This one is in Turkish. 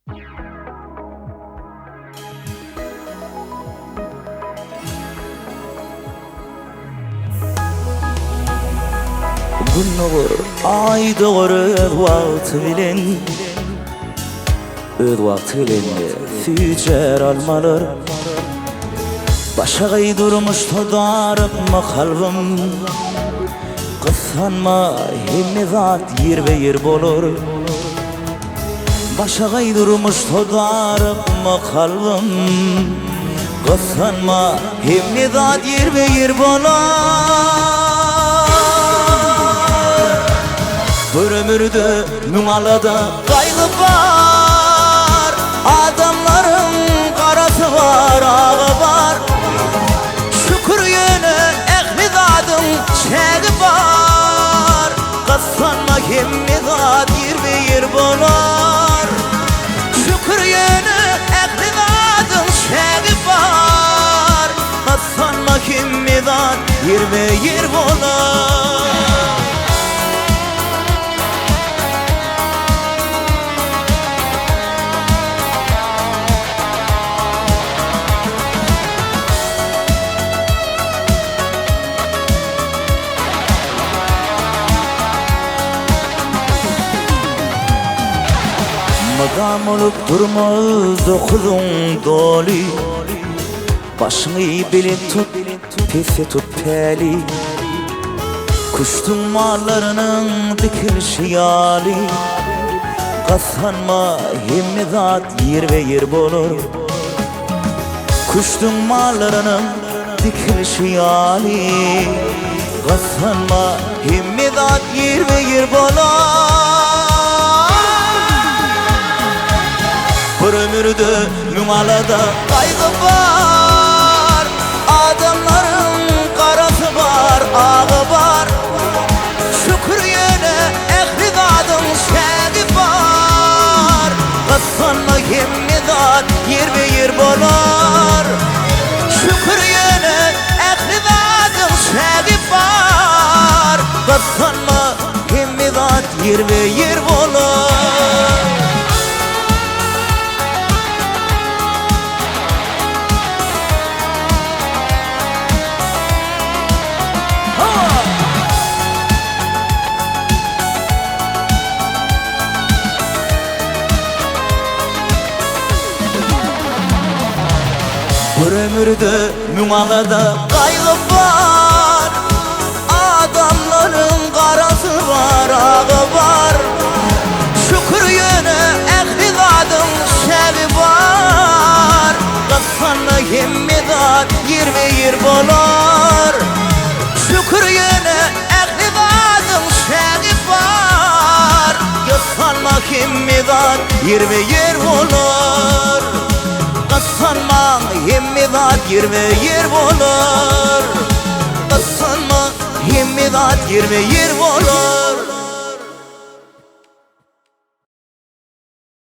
Gün doğur, ay doğur, öz vakti bilen öz vakti bilen sücer almalar. Başa gaydurmuş todarıp mı kalbim, kıskanma hemmi zat yer ve yer bolur. Başa gaydurmuş todarıp mı kalbim, kıskanma hemmi zat yer ve yer bolur. Bir ömürde numalada kaygı var, adamların karası var, ağı var. Şükür yönü ehli zadın çeği var, kıskanma hemmi zat yer ve yer bolar. Şükür yönü ehli zadın çeği var, kıskanma hemmi zat yer ve yer bolar. Madam olup durmaz dokuzun doli, başını bilip tut, pisi tut peli. Kuştun mallarının dikilişi yali, kıskanma hemmi zat yer ve yer bolur. Kuştun mallarının dikilişi yali, kıskanma hemmi zat yer ve yer bolur. Bir ömürde numalada kaygı var, adamların karası var, ağı var. Şükür yöne ehli zadın şeği var, kıskanma hemmi zat yer ve yer bolar. Şükür yöne ehli zadın şeği var, kıskanma hemmi zat yer ve yer bolar. Bir ömürde numalada kaygı var, adamların karası var, ağı var. Şükür yöne ehli zadın şevi var, kıskanma hemmi zat yer ve yer bolar. Şükür yöne ehli zadın şevi var, kıskanma hemmi zat yer ve yer bolar. Kıskanma hemmi zat yer ve yer bolar, kıskanma hemmi zat yer ve yer bolar.